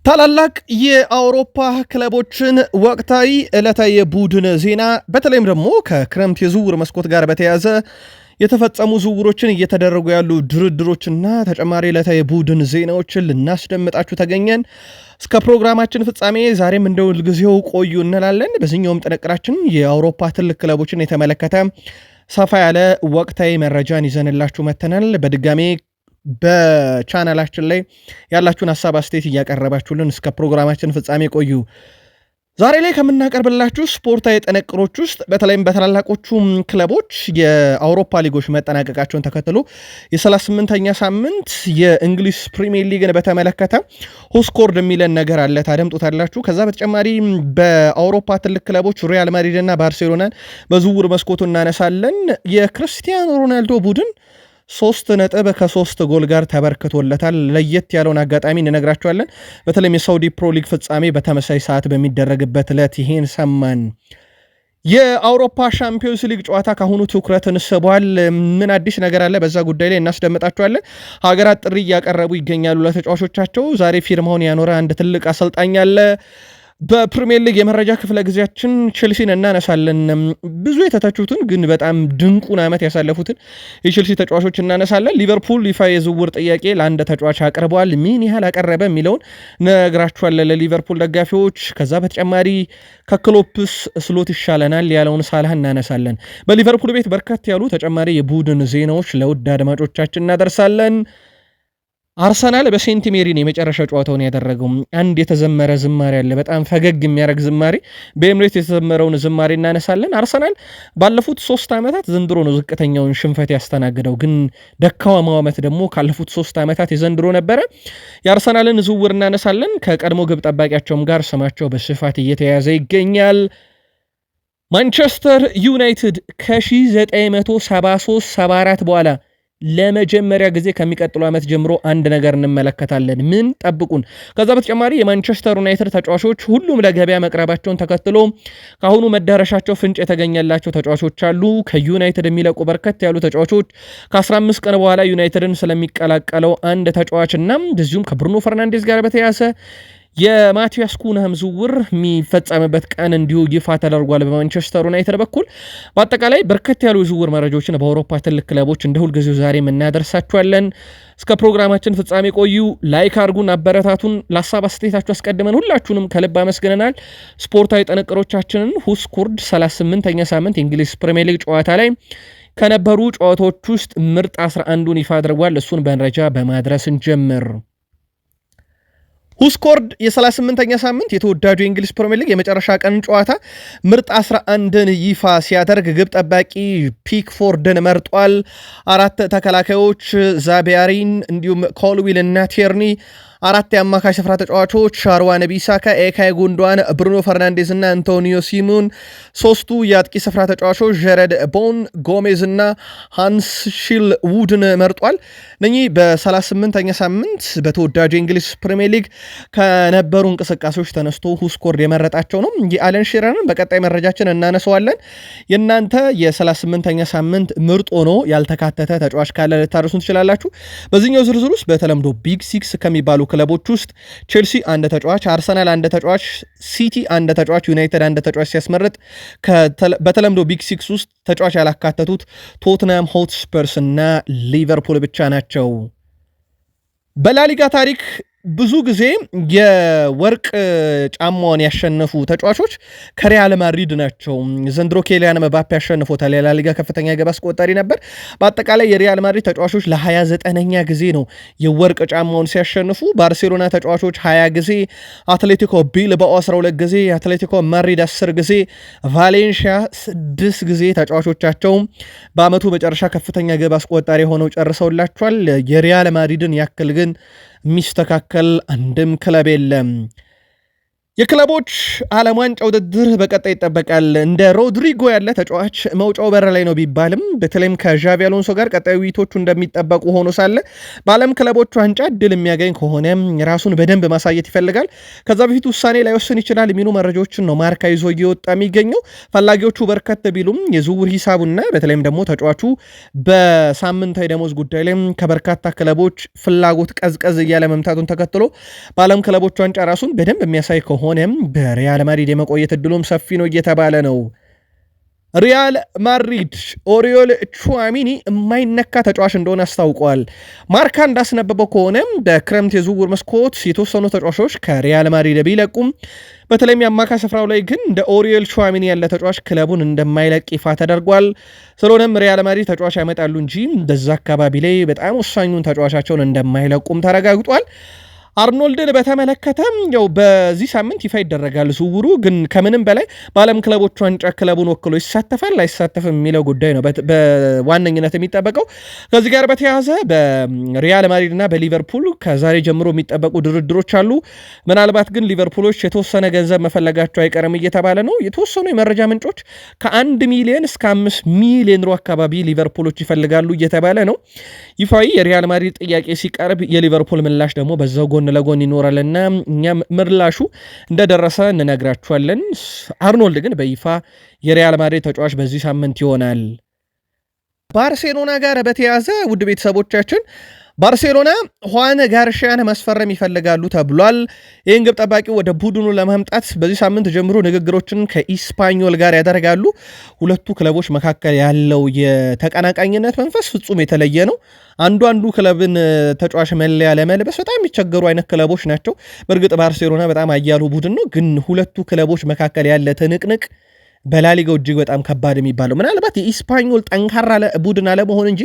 ታላላቅ የአውሮፓ ክለቦችን ወቅታዊ ዕለታዊ የቡድን ዜና በተለይም ደግሞ ከክረምት የዝውውር መስኮት ጋር በተያያዘ የተፈጸሙ ዝውውሮችን እየተደረጉ ያሉ ድርድሮችና ተጨማሪ ዕለታዊ የቡድን ዜናዎችን ልናስደምጣችሁ ተገኘን። እስከ ፕሮግራማችን ፍጻሜ ዛሬም እንደ ሁልጊዜው ቆዩ እንላለን። በዚህኛውም ጥንቅራችን የአውሮፓ ትልቅ ክለቦችን የተመለከተ ሰፋ ያለ ወቅታዊ መረጃን ይዘንላችሁ መተናል። በድጋሜ በቻናላችን ላይ ያላችሁን ሀሳብ አስተያየት እያቀረባችሁልን እስከ ፕሮግራማችን ፍጻሜ ቆዩ። ዛሬ ላይ ከምናቀርብላችሁ ስፖርታዊ ጥንቅሮች ውስጥ በተለይም በታላላቆቹ ክለቦች የአውሮፓ ሊጎች መጠናቀቃቸውን ተከትሎ የ38ኛ ሳምንት የእንግሊዝ ፕሪሚየር ሊግን በተመለከተ ሁስኮርድ የሚለን ነገር አለ፣ ታደምጡታላችሁ። ከዛ በተጨማሪ በአውሮፓ ትልቅ ክለቦች ሪያል ማድሪድ እና ባርሴሎናን በዝውውር መስኮቱ እናነሳለን። የክርስቲያኖ ሮናልዶ ቡድን 3 ነጥብ ከ3 ጎል ጋር ተበርክቶለታል። ለየት ያለውን አጋጣሚ እንነግራቸዋለን። በተለይም የሳውዲ ፕሮ ሊግ ፍጻሜ በተመሳይ ሰዓት በሚደረግበት ዕለት ይሄን ሰማን። የአውሮፓ ሻምፒዮንስ ሊግ ጨዋታ ካሁኑ ትኩረትን ስቧል። ምን አዲስ ነገር አለ? በዛ ጉዳይ ላይ እናስደምጣቸዋለን። ሀገራት ጥሪ እያቀረቡ ይገኛሉ ለተጫዋቾቻቸው። ዛሬ ፊርማውን ያኖረ አንድ ትልቅ አሰልጣኝ አለ። በፕሪሚየር ሊግ የመረጃ ክፍለ ጊዜያችን ቼልሲን እናነሳለን። ብዙ የተተቹትን ግን በጣም ድንቁን ዓመት ያሳለፉትን የቼልሲ ተጫዋቾች እናነሳለን። ሊቨርፑል ይፋ የዝውውር ጥያቄ ለአንድ ተጫዋች አቅርበዋል። ምን ያህል አቀረበ የሚለውን ነግራችኋለን ለሊቨርፑል ደጋፊዎች። ከዛ በተጨማሪ ከክሎፕስ ስሎት ይሻለናል ያለውን ሳላህ እናነሳለን። በሊቨርፑል ቤት በርከት ያሉ ተጨማሪ የቡድን ዜናዎች ለውድ አድማጮቻችን እናደርሳለን። አርሰናል በሴንት ሜሪን የመጨረሻ ጨዋታውን ያደረገው አንድ የተዘመረ ዝማሬ አለ። በጣም ፈገግ የሚያደርግ ዝማሬ፣ በኤምሬት የተዘመረውን ዝማሬ እናነሳለን። አርሰናል ባለፉት 3 ዓመታት ዘንድሮ ነው ዝቅተኛውን ሽንፈት ያስተናግደው፣ ግን ደካማው ዓመት ደግሞ ካለፉት 3 ዓመታት የዘንድሮ ነበረ። የአርሰናልን ዝውውር እናነሳለን። ከቀድሞ ግብ ጠባቂያቸውም ጋር ስማቸው በስፋት እየተያዘ ይገኛል። ማንቸስተር ዩናይትድ ከ1973-74 በኋላ ለመጀመሪያ ጊዜ ከሚቀጥለው ዓመት ጀምሮ አንድ ነገር እንመለከታለን። ምን ጠብቁን። ከዛ በተጨማሪ የማንቸስተር ዩናይትድ ተጫዋቾች ሁሉም ለገበያ መቅረባቸውን ተከትሎ ከአሁኑ መዳረሻቸው ፍንጭ የተገኘላቸው ተጫዋቾች አሉ። ከዩናይትድ የሚለቁ በርከት ያሉ ተጫዋቾች ከ15 ቀን በኋላ ዩናይትድን ስለሚቀላቀለው አንድ ተጫዋችና እንደዚሁም ከብሩኖ ፈርናንዴዝ ጋር በተያያዘ የማቲያስ ኩንሃም ዝውውር የሚፈጸምበት ቀን እንዲሁ ይፋ ተደርጓል በማንቸስተር ዩናይትድ በኩል። በአጠቃላይ በርከት ያሉ የዝውውር መረጃዎችን በአውሮፓ ትልቅ ክለቦች እንደ ሁልጊዜው ዛሬም እናደርሳችኋለን። እስከ ፕሮግራማችን ፍጻሜ ቆዩ። ላይክ አርጉን፣ አበረታቱን። ለሀሳብ አስተያየታችሁ አስቀድመን ሁላችሁንም ከልብ አመስግነናል። ስፖርታዊ ጥንቅሮቻችንን ሁስኮርድ 38ኛ ሳምንት የእንግሊዝ ፕሪሚየር ሊግ ጨዋታ ላይ ከነበሩ ጨዋታዎች ውስጥ ምርጥ 11ን ይፋ አድርጓል። እሱን በመረጃ በማድረስ እንጀምር። ሁስኮርድ የ38ኛ ሳምንት የተወዳጁ የእንግሊዝ ፕሪሚየር ሊግ የመጨረሻ ቀን ጨዋታ ምርጥ 11ን ይፋ ሲያደርግ ግብ ጠባቂ ፒክፎርድን መርጧል። 4 ተከላካዮች ዛቢያሪን፣ እንዲሁም ኮልዊል እና ቴርኒ፣ 4 የአማካይ ስፍራ ተጫዋቾች ሻርዋን ቢሳካ፣ ኤካይ ጉንዷን፣ ብሩኖ ፈርናንዴዝ እና አንቶኒዮ ሲሙን፣ 3ቱ የአጥቂ ስፍራ ተጫዋቾች ጀረድ ቦን፣ ጎሜዝ እና ሃንስ ሺል ውድን መርጧል። እነኚህ በ38ኛ ሳምንት በተወዳጁ የእንግሊዝ ፕሪሚየር ሊግ ከነበሩ እንቅስቃሴዎች ተነስቶ ሁስኮርድ የመረጣቸው ነው። የአለን ሺረርን በቀጣይ መረጃችን እናነሰዋለን። የእናንተ የ38ኛ ሳምንት ምርጥ ሆኖ ያልተካተተ ተጫዋች ካለ ልታደርሱን ትችላላችሁ። በዚህኛው ዝርዝር ውስጥ በተለምዶ ቢግ ሲክስ ከሚባሉ ክለቦች ውስጥ ቼልሲ አንድ ተጫዋች፣ አርሰናል አንድ ተጫዋች፣ ሲቲ አንድ ተጫዋች፣ ዩናይትድ አንድ ተጫዋች ሲያስመርጥ በተለምዶ ቢግ ሲክስ ውስጥ ተጫዋች ያላካተቱት ቶትናም ሆትስፐርስ እና ሊቨርፑል ብቻ ናቸው። በላሊጋ ታሪክ ብዙ ጊዜ የወርቅ ጫማውን ያሸነፉ ተጫዋቾች ከሪያል ማድሪድ ናቸው። ዘንድሮ ኬሊያን መባፔ ያሸንፎታል። የላሊጋ ከፍተኛ ግብ አስቆጣሪ ነበር። በአጠቃላይ የሪያል ማድሪድ ተጫዋቾች ለ29ኛ ጊዜ ነው የወርቅ ጫማውን ሲያሸንፉ። ባርሴሎና ተጫዋቾች 20 ጊዜ፣ አትሌቲኮ ቢልባኦ 12 ጊዜ፣ አትሌቲኮ ማድሪድ 10 ጊዜ፣ ቫሌንሺያ 6 ጊዜ ተጫዋቾቻቸው በአመቱ መጨረሻ ከፍተኛ ግብ አስቆጣሪ ሆነው ጨርሰውላቸዋል። የሪያል ማድሪድን ያክል ግን የሚስተካከል አንድም ክለብ የለም። የክለቦች ዓለም ዋንጫ ውድድር በቀጣይ ይጠበቃል። እንደ ሮድሪጎ ያለ ተጫዋች መውጫው በር ላይ ነው ቢባልም በተለይም ከዣቪ አሎንሶ ጋር ቀጣይ ውይይቶቹ እንደሚጠበቁ ሆኖ ሳለ በዓለም ክለቦች ዋንጫ እድል የሚያገኝ ከሆነ ራሱን በደንብ ማሳየት ይፈልጋል። ከዛ በፊት ውሳኔ ላይወስን ይችላል የሚሉ መረጃዎችን ነው ማርካ ይዞ እየወጣ የሚገኘው። ፈላጊዎቹ በርከት ቢሉም የዝውውር ሂሳቡና በተለይም ደግሞ ተጫዋቹ በሳምንታዊ ደሞዝ ጉዳይ ላይ ከበርካታ ክለቦች ፍላጎት ቀዝቀዝ እያለ መምታቱን ተከትሎ በዓለም ክለቦች ዋንጫ ራሱን በደንብ የሚያሳይ ሆነም በሪያል ማድሪድ የመቆየት እድሉም ሰፊ ነው እየተባለ ነው። ሪያል ማድሪድ ኦሪዮል ቹዋሚኒ የማይነካ ተጫዋች እንደሆነ አስታውቋል። ማርካ እንዳስነበበው ከሆነም በክረምት የዝውውር መስኮት የተወሰኑ ተጫዋቾች ከሪያል ማድሪድ ቢለቁም በተለይም የአማካይ ስፍራው ላይ ግን እንደ ኦሪዮል ቹዋሚኒ ያለ ተጫዋች ክለቡን እንደማይለቅ ይፋ ተደርጓል። ስለሆነም ሪያል ማድሪድ ተጫዋች ያመጣሉ እንጂ በዛ አካባቢ ላይ በጣም ወሳኙን ተጫዋቻቸውን እንደማይለቁም ተረጋግጧል። አርኖልድን በተመለከተ ያው በዚህ ሳምንት ይፋ ይደረጋል ዝውውሩ። ግን ከምንም በላይ በዓለም ክለቦች ዋንጫ ክለቡን ወክሎ ይሳተፋል አይሳተፍም የሚለው ጉዳይ ነው በዋነኝነት የሚጠበቀው። ከዚህ ጋር በተያያዘ በሪያል ማድሪድ እና በሊቨርፑል ከዛሬ ጀምሮ የሚጠበቁ ድርድሮች አሉ። ምናልባት ግን ሊቨርፑሎች የተወሰነ ገንዘብ መፈለጋቸው አይቀርም እየተባለ ነው። የተወሰኑ የመረጃ ምንጮች ከ1 ሚሊዮን እስከ 5 ሚሊዮን ዩሮ አካባቢ ሊቨርፑሎች ይፈልጋሉ እየተባለ ነው። ይፋዊ የሪያል ማድሪድ ጥያቄ ሲቀርብ የሊቨርፑል ምላሽ ደግሞ በዛው ጎን ለጎን ይኖራልና እኛም ምላሹ እንደደረሰ እንነግራችኋለን። አርኖልድ ግን በይፋ የሪያል ማድሪድ ተጫዋች በዚህ ሳምንት ይሆናል። ባርሴሎና ጋር በተያያዘ ውድ ቤተሰቦቻችን ባርሴሎና ሁዋን ጋርሺያን ማስፈረም ይፈልጋሉ ተብሏል። ይህን ግብ ጠባቂ ወደ ቡድኑ ለማምጣት በዚህ ሳምንት ጀምሮ ንግግሮችን ከኢስፓኞል ጋር ያደርጋሉ። ሁለቱ ክለቦች መካከል ያለው የተቀናቃኝነት መንፈስ ፍጹም የተለየ ነው። አንዱ ክለብን ተጫዋች መለያ ለመልበስ በጣም የሚቸገሩ አይነት ክለቦች ናቸው። በእርግጥ ባርሴሎና በጣም አያሉ ቡድን ነው፣ ግን ሁለቱ ክለቦች መካከል ያለ ትንቅንቅ በላሊጋው እጅግ በጣም ከባድ የሚባለው ምናልባት የኢስፓኞል ጠንካራ ቡድን አለመሆን እንጂ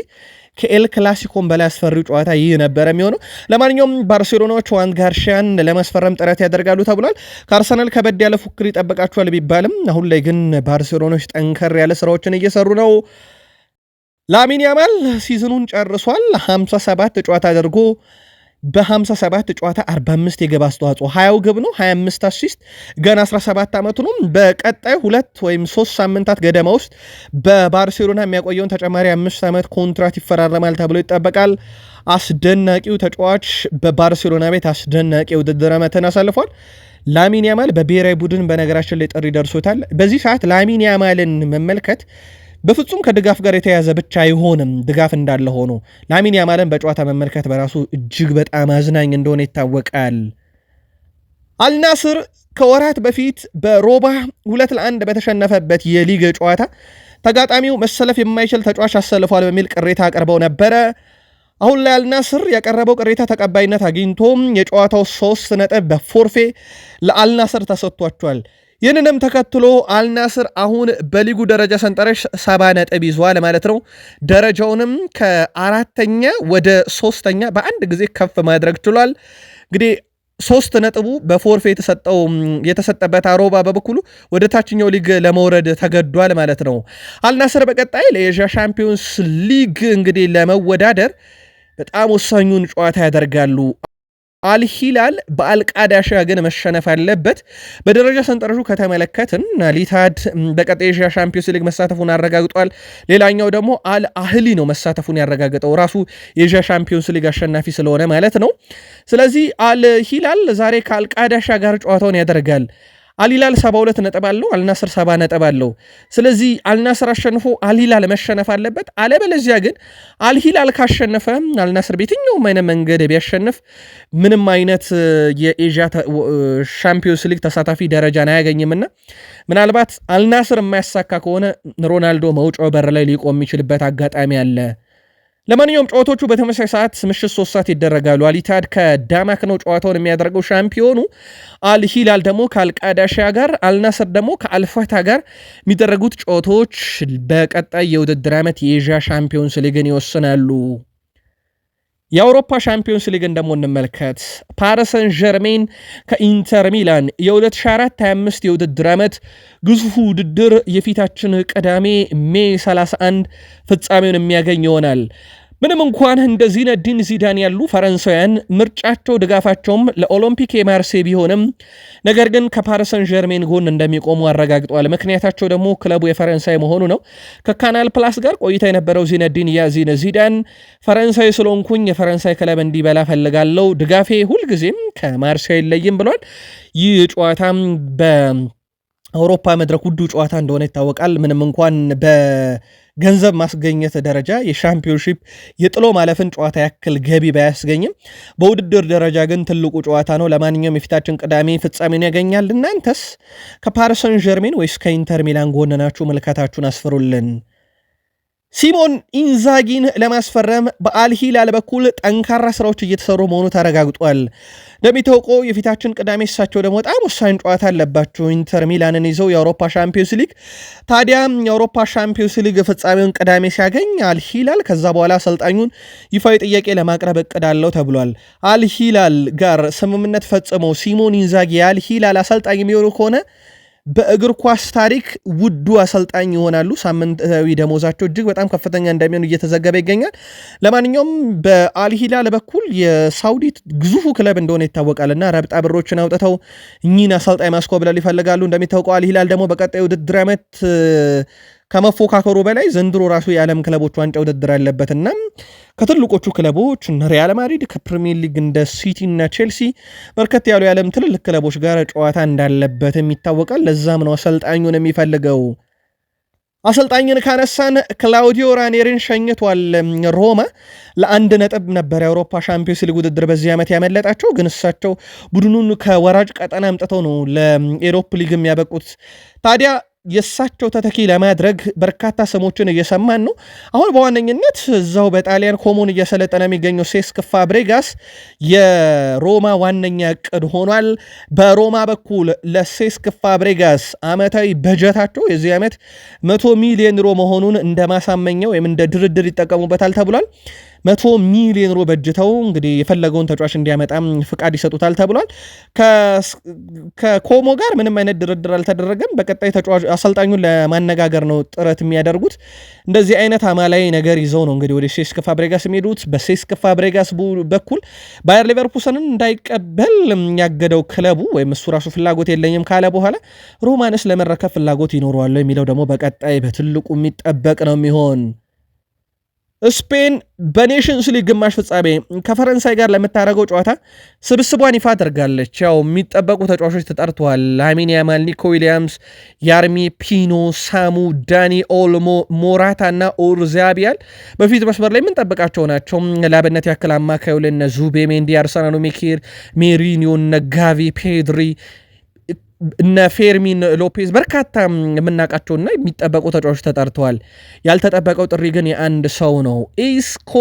ከኤል ክላሲኮን በላይ አስፈሪው ጨዋታ ይህ ነበር የሚሆነው። ለማንኛውም ባርሴሎናዎች ሁዋን ጋርሺያን ለማስፈረም ጥረት ያደርጋሉ ተብሏል። ከአርሰናል ከበድ ያለ ፉክክር ይጠበቃቸዋል ቢባልም አሁን ላይ ግን ባርሴሎናዎች ጠንከር ያለ ስራዎችን እየሰሩ ነው። ላሚን ያማል ሲዝኑን ጨርሷል። 57 ጨዋታ አድርጎ በ57 ጨዋታ 45 የግብ አስተዋጽኦ 20 ግብ ነው፣ 25 አሲስት። ገና 17 ዓመቱ ነው። በቀጣይ 2 ወይም 3 ሳምንታት ገደማ ውስጥ በባርሴሎና የሚያቆየውን ተጨማሪ 5 ዓመት ኮንትራት ይፈራረማል ተብሎ ይጠበቃል። አስደናቂው ተጫዋች በባርሴሎና ቤት አስደናቂ የውድድር ዓመትን አሳልፏል። ላሚን ያማል በብሔራዊ ቡድን በነገራችን ላይ ጥሪ ደርሶታል። በዚህ ሰዓት ላሚን ያማልን መመልከት በፍጹም ከድጋፍ ጋር የተያዘ ብቻ አይሆንም። ድጋፍ እንዳለ ሆኖ ላሚን ያማልን በጨዋታ መመልከት በራሱ እጅግ በጣም አዝናኝ እንደሆነ ይታወቃል። አልናስር ከወራት በፊት በሮባ 2-1 በተሸነፈበት የሊግ ጨዋታ ተጋጣሚው መሰለፍ የማይችል ተጫዋች አሰልፏል በሚል ቅሬታ አቅርበው ነበረ። አሁን ላይ አልናስር ያቀረበው ቅሬታ ተቀባይነት አግኝቶም የጨዋታው 3 ነጥብ በፎርፌ ለአልናስር ተሰጥቷቸዋል። ይህንንም ተከትሎ አልናስር አሁን በሊጉ ደረጃ ሰንጠረዥ 70 ነጥብ ይዟል ማለት ነው። ደረጃውንም ከ4ኛ ወደ 3ኛ በአንድ ጊዜ ከፍ ማድረግ ችሏል። እንግዲህ 3 ነጥቡ በፎርፌ የተሰጠበት አሮባ በበኩሉ ወደ ታችኛው ሊግ ለመውረድ ተገዷል ማለት ነው። አልናስር በቀጣይ ለኤዥያ ሻምፒዮንስ ሊግ እንግዲህ ለመወዳደር በጣም ወሳኙን ጨዋታ ያደርጋሉ። አልሂላል በአልቃዳሻ ግን መሸነፍ አለበት። በደረጃ ሰንጠረዡ ከተመለከትን አልኢትሃድ በቀጣይ የኤዥያ ሻምፒዮንስ ሊግ መሳተፉን አረጋግጧል። ሌላኛው ደግሞ አልአህሊ ነው መሳተፉን ያረጋግጠው ራሱ የኤዥያ ሻምፒዮንስ ሊግ አሸናፊ ስለሆነ ማለት ነው። ስለዚህ አልሂላል ዛሬ ከአልቃዳሻ ጋር ጨዋታውን ያደርጋል። አልሂላል 72 ነጥብ አለው፣ አልናስር 70 ነጥብ አለው። ስለዚህ አልናስር አሸንፎ አልሂላል መሸነፍ አለበት። አለበለዚያ ግን አልሂላል ካሸነፈ አልናስር በየትኛውም አይነት መንገድ ቢያሸንፍ ምንም አይነት የኤዥያ ሻምፒዮንስ ሊግ ተሳታፊ ደረጃን አያገኝምና ምናልባት አልናስር የማያሳካ ከሆነ ሮናልዶ መውጫው በር ላይ ሊቆም የሚችልበት አጋጣሚ አለ። ለማንኛውም ጨዋታዎቹ በተመሳሳይ ሰዓት ምሽት 3 ሰዓት ይደረጋሉ። አልኢትሃድ ከዳማክ ነው ጨዋታውን የሚያደርገው ሻምፒዮኑ። አልሂላል ደግሞ ከአልቃዳሺያ ጋር፣ አልናስር ደግሞ ከአልፈታ ጋር የሚደረጉት ጨዋታዎች በቀጣይ የውድድር ዓመት የኤዥያ ሻምፒዮንስ ሊግን ይወስናሉ። የአውሮፓ ሻምፒዮንስ ሊግን ደግሞ እንመልከት። ፓሪስ ሰን ዠርሜን ከኢንተር ሚላን የ2024/25 የውድድር ዓመት ግዙፉ ውድድር የፊታችን ቅዳሜ ሜይ 31 ፍጻሜውን የሚያገኝ ይሆናል። ምንም እንኳን እንደ ዚነዲን ዚዳን ያሉ ፈረንሳውያን ምርጫቸው ድጋፋቸውም ለኦሎምፒክ የማርሴ ቢሆንም ነገር ግን ከፓሪስ ሰን ዠርሜን ጎን እንደሚቆሙ አረጋግጠዋል። ምክንያታቸው ደግሞ ክለቡ የፈረንሳይ መሆኑ ነው። ከካናል ፕላስ ጋር ቆይታ የነበረው ዚነዲን ዚዳን ፈረንሳይ ስለሆንኩኝ የፈረንሳይ ክለብ እንዲበላ ፈልጋለሁ፣ ድጋፌ ሁልጊዜም ከማርሴ አይለይም ብሏል። ይህ ጨዋታም በአውሮፓ መድረክ ውዱ ጨዋታ እንደሆነ ይታወቃል። ምንም እንኳን ገንዘብ ማስገኘት ደረጃ የሻምፒዮንሺፕ የጥሎ ማለፍን ጨዋታ ያክል ገቢ ባያስገኝም በውድድር ደረጃ ግን ትልቁ ጨዋታ ነው። ለማንኛውም የፊታችን ቅዳሜ ፍጻሜውን ያገኛል። እናንተስ ከፓሪስ ሰን ዠርሜን ወይስ ከኢንተር ሚላን ጎን ናችሁ? ምልከታችሁን አስፍሩልን። ሲሞን ኢንዛጊን ለማስፈረም በአልሂላል በኩል ጠንካራ ስራዎች እየተሰሩ መሆኑ ተረጋግጧል። እንደሚታወቀው የፊታችን ቅዳሜ እሳቸው ደግሞ በጣም ወሳኝ ጨዋታ አለባቸው ኢንተር ሚላንን ይዘው የአውሮፓ ሻምፒዮንስ ሊግ። ታዲያ የአውሮፓ ሻምፒዮንስ ሊግ ፍጻሜውን ቅዳሜ ሲያገኝ አልሂላል ከዛ በኋላ አሰልጣኙን ይፋዊ ጥያቄ ለማቅረብ እቅድ አለው ተብሏል። አልሂላል ጋር ስምምነት ፈጽመው ሲሞን ኢንዛጊ የአልሂላል አሰልጣኝ የሚሆኑ ከሆነ በእግር ኳስ ታሪክ ውዱ አሰልጣኝ ይሆናሉ። ሳምንታዊ ደሞዛቸው እጅግ በጣም ከፍተኛ እንደሚሆን እየተዘገበ ይገኛል። ለማንኛውም በአልሂላል በኩል የሳውዲ ግዙፉ ክለብ እንደሆነ ይታወቃልና ረብጣ ብሮችን አውጥተው እኚህን አሰልጣኝ ማስኮብለል ይፈልጋሉ። እንደሚታወቀው አልሂላል ደግሞ በቀጣይ ውድድር ዓመት ከመፎካከሩ በላይ ዘንድሮ ራሱ የዓለም ክለቦች ዋንጫ ውድድር አለበትና ከትልቆቹ ክለቦች ሪያል ማድሪድ ከፕሪሚየር ሊግ እንደ ሲቲ እና ቼልሲ በርከት ያሉ የዓለም ትልልቅ ክለቦች ጋር ጨዋታ እንዳለበትም ይታወቃል። ለዛም ነው አሰልጣኙን የሚፈልገው። አሰልጣኝን ካነሳን ክላውዲዮ ራኔሪን ሸኝቷል። ሮማ ለአንድ ነጥብ ነበር የአውሮፓ ሻምፒዮንስ ሊግ ውድድር በዚህ ዓመት ያመለጣቸው፣ ግን እሳቸው ቡድኑን ከወራጅ ቀጠና አምጥተው ነው ለኤሮፕ ሊግ የሚያበቁት። ታዲያ የእሳቸው ተተኪ ለማድረግ በርካታ ስሞችን እየሰማን ነው። አሁን በዋነኝነት እዛው በጣሊያን ኮሞን እየሰለጠነ የሚገኘው ሴስክ ፋብሬጋስ የሮማ ዋነኛ እቅድ ሆኗል። በሮማ በኩል ለሴስክ ፋብሬጋስ ዓመታዊ በጀታቸው የዚህ ዓመት 100 ሚሊዮን ዩሮ መሆኑን እንደ ማሳመኛ ወይም እንደ ድርድር ይጠቀሙበታል ተብሏል። 100 ሚሊዮን ዩሮ በጅተው እንግዲህ የፈለገውን ተጫዋች እንዲያመጣም ፍቃድ ይሰጡታል ተብሏል። ከኮሞ ጋር ምንም አይነት ድርድር አልተደረገም። በቀጣይ ተጫዋች አሰልጣኙን ለማነጋገር ነው ጥረት የሚያደርጉት። እንደዚህ አይነት አማላይ ነገር ይዘው ነው እንግዲህ ወደ ሴስክ ፋብሬጋስ የሚሄዱት። በሴስክ ፋብሬጋስ በኩል ባየር ሊቨርኩሰንን እንዳይቀበል ያገደው ክለቡ ወይም እሱ ራሱ ፍላጎት የለኝም ካለ በኋላ ሮማንስ ለመረከብ ፍላጎት ይኖረዋል የሚለው ደግሞ በቀጣይ በትልቁ የሚጠበቅ ነው የሚሆን። ስፔን በኔሽንስ ሊግ ግማሽ ፍጻሜ ከፈረንሳይ ጋር ለምታደርገው ጨዋታ ስብስቧን ይፋ አድርጋለች። ያው የሚጠበቁ ተጫዋቾች ተጠርተዋል። ላሚን ያማል፣ ኒኮ ዊሊያምስ፣ ያርሚ ፒኖ፣ ሳሙ፣ ዳኒ ኦልሞ፣ ሞራታ እና ኦርዛቢያል በፊት መስመር ላይ የምንጠብቃቸው ናቸው። ለአብነት ያክል አማካዩ ለነ ዙቤሜንዲ፣ አርሰናሉ፣ ሜኪር፣ ሜሪኒዮ፣ እነ ጋቪ፣ ፔድሪ እነ ፌርሚን ሎፔዝ በርካታ የምናውቃቸውና የሚጠበቁ ተጫዋቾች ተጠርተዋል። ያልተጠበቀው ጥሪ ግን የአንድ ሰው ነው። ኢስኮ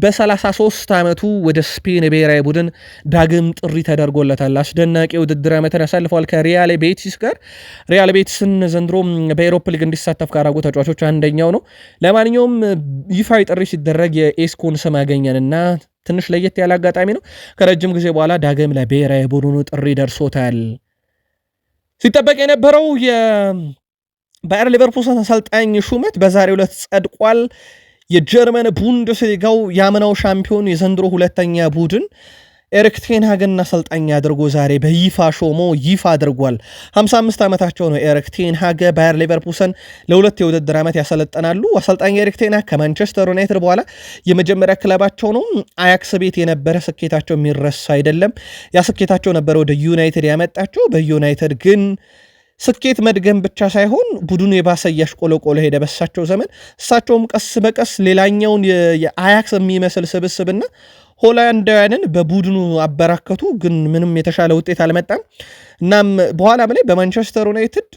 በ33 ዓመቱ ወደ ስፔን ብሔራዊ ቡድን ዳግም ጥሪ ተደርጎለታል። አስደናቂ ውድድር ዓመትን ያሳልፈዋል ከሪያል ቤቲስ ጋር። ሪያል ቤቲስን ዘንድሮ በኤሮፕ ሊግ እንዲሳተፍ ካደረጉ ተጫዋቾች አንደኛው ነው። ለማንኛውም ይፋዊ ጥሪ ሲደረግ የኢስኮን ስም አገኘንና ትንሽ ለየት ያለ አጋጣሚ ነው። ከረጅም ጊዜ በኋላ ዳግም ለብሔራዊ ቡድኑ ጥሪ ደርሶታል። ሲጠበቅ የነበረው የባየር ሊቨርኩሰን አሰልጣኝ ሹመት በዛሬው ዕለት ጸድቋል። የጀርመን ቡንደስሊጋው ያምናው ሻምፒዮን የዘንድሮ ሁለተኛ ቡድን ኤሪክ ቴን ሃግን አሰልጣኝ አድርጎ ዛሬ በይፋ ሾሞ ይፋ አድርጓል። 55 ዓመታቸው ነው ኤሪክ ቴን ሃግ። ባየር ሊቨርኩሰን ለሁለት የውድድር ዓመት ያሰለጠናሉ። አሰልጣኝ ኤሪክ ቴን ሃግ ከማንቸስተር ዩናይትድ በኋላ የመጀመሪያ ክለባቸው ነው። አያክስ ቤት የነበረ ስኬታቸው የሚረሳ አይደለም። ያ ስኬታቸው ነበረ ወደ ዩናይትድ ያመጣቸው። በዩናይትድ ግን ስኬት መድገም ብቻ ሳይሆን ቡድኑ የባሰ እያሽቆለቆለ ሄደ በሳቸው ዘመን። እሳቸውም ቀስ በቀስ ሌላኛውን የአያክስ የሚመስል ስብስብና ሆላንዳውያንን በቡድኑ አበራከቱ፣ ግን ምንም የተሻለ ውጤት አልመጣም። እናም በኋላም ላይ በማንቸስተር ዩናይትድ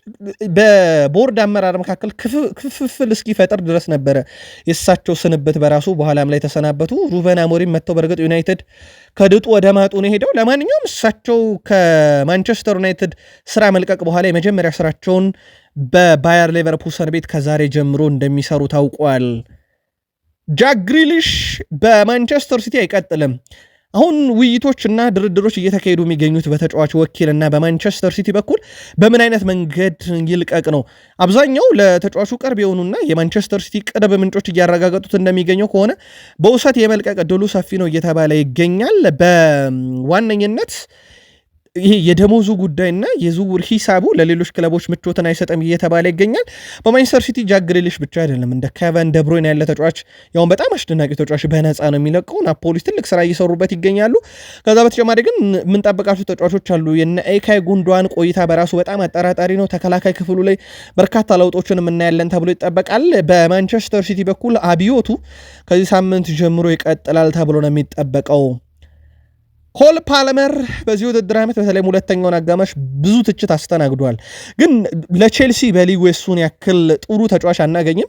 በቦርድ አመራር መካከል ክፍፍል እስኪፈጠር ድረስ ነበረ የእሳቸው ስንብት በራሱ። በኋላም ላይ ተሰናበቱ። ሩበን አሞሪም መጥተው በእርግጥ ዩናይትድ ከድጡ ወደ ማጡ ነው ሄደው። ለማንኛውም እሳቸው ከማንቸስተር ዩናይትድ ስራ መልቀቅ በኋላ የመጀመሪያ ስራቸውን በባየር ሌቨርኩሰን ቤት ከዛሬ ጀምሮ እንደሚሰሩ ታውቋል። ጃክ ግሪሊሽ በማንቸስተር ሲቲ አይቀጥልም። አሁን ውይይቶችና ድርድሮች እየተካሄዱ የሚገኙት በተጫዋች ወኪልና በማንቸስተር ሲቲ በኩል በምን አይነት መንገድ ይልቀቅ ነው። አብዛኛው ለተጫዋቹ ቅርብ የሆኑና የማንቸስተር ሲቲ ቅርብ ምንጮች እያረጋገጡት እንደሚገኘው ከሆነ በውሰት የመልቀቅ ዕድሉ ሰፊ ነው እየተባለ ይገኛል። በዋነኝነት ይሄ የደሞዙ ጉዳይና የዝውውር ሂሳቡ ለሌሎች ክለቦች ምቾትን አይሰጥም እየተባለ ይገኛል። በማንቸስተር ሲቲ ጃክ ግሪሊሽ ብቻ አይደለም፣ እንደ ኬቨን ደብሮይን ያለ ተጫዋች ያውን በጣም አስደናቂ ተጫዋች በነፃ ነው የሚለቀው። ናፖሊ ትልቅ ስራ እየሰሩበት ይገኛሉ። ከዛ በተጨማሪ ግን የምንጠብቃቸው ተጫዋቾች አሉ። የነ ኢልካይ ጉንዶዋን ቆይታ በራሱ በጣም አጠራጣሪ ነው። ተከላካይ ክፍሉ ላይ በርካታ ለውጦችን የምናያለን ተብሎ ይጠበቃል። በማንቸስተር ሲቲ በኩል አብዮቱ ከዚህ ሳምንት ጀምሮ ይቀጥላል ተብሎ ነው የሚጠበቀው። ኮል ፓልመር በዚህ ውድድር ዓመት በተለይ ሁለተኛውን አጋማሽ ብዙ ትችት አስተናግዷል። ግን ለቼልሲ በሊጉ የሱን ያክል ጥሩ ተጫዋች አናገኝም።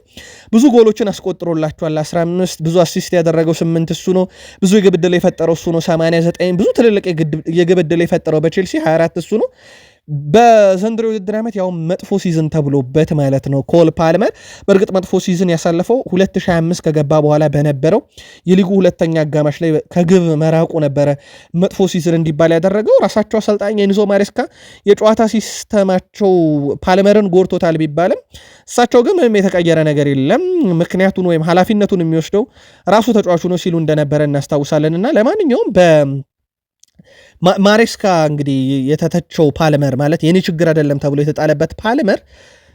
ብዙ ጎሎችን አስቆጥሮላቸዋል 15፣ ብዙ አሲስት ያደረገው 8 እሱ ነው። ብዙ የግብ ዕድል የፈጠረው እሱ ነው 89፣ ብዙ ትልልቅ የግብ ዕድል የፈጠረው በቼልሲ 24 እሱ ነው። በዘንድሮ ውድድር ዓመት ያው መጥፎ ሲዝን ተብሎበት ማለት ነው ኮል ፓልመር። በእርግጥ መጥፎ ሲዝን ያሳለፈው 2025 ከገባ በኋላ በነበረው የሊጉ ሁለተኛ አጋማሽ ላይ ከግብ መራቁ ነበረ መጥፎ ሲዝን እንዲባል ያደረገው። ራሳቸው አሰልጣኝ ኤንዞ ማሬስካ የጨዋታ ሲስተማቸው ፓልመርን ጎርቶታል ቢባልም እሳቸው ግን ምንም የተቀየረ ነገር የለም፣ ምክንያቱን ወይም ኃላፊነቱን የሚወስደው ራሱ ተጫዋቹ ነው ሲሉ እንደነበረ እናስታውሳለንና ለማንኛውም ማሬስካ እንግዲህ የተተቸው ፓልመር ማለት የኔ ችግር አይደለም ተብሎ የተጣለበት ፓልመር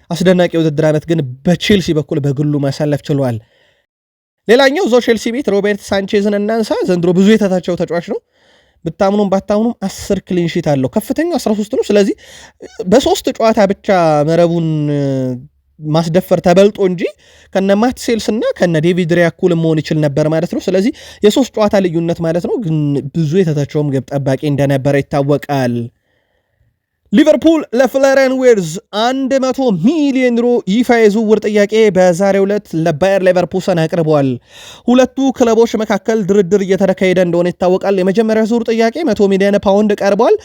አስደናቂ ውድድር ዓመት ግን በቼልሲ በኩል በግሉ ማሳለፍ ችሏል። ሌላኛው ዞ ቼልሲ ቤት ሮቤርት ሳንቼዝን እናንሳ። ዘንድሮ ብዙ የተተቸው ተጫዋች ነው። ብታምኑም ባታምኑም 10 ክሊንሺት አለው፣ ከፍተኛው 13 ነው። ስለዚህ በሶስት ጨዋታ ብቻ መረቡን ማስደፈር ተበልጦ እንጂ ከነ ማትሴልስ እና ከነ ዴቪድ ሪያ እኩል መሆን ይችል ነበር ማለት ነው። ስለዚህ የሶስት ጨዋታ ልዩነት ማለት ነው። ግን ብዙ የተተቸውም ግብ ጠባቂ እንደነበረ ይታወቃል። ሊቨርፑል ለፍሎሪያን ዊርትዝ 100 ሚሊዮን ዩሮ ይፋ የዝውውር ጥያቄ በዛሬው ዕለት ለባየር ሌቨርኩሰን አቅርበዋል። ሁለቱ ክለቦች መካከል ድርድር እየተካሄደ እንደሆነ ይታወቃል። የመጀመሪያ ዙር ጥያቄ 100 ሚሊዮን ፓውንድ ቀርቧል።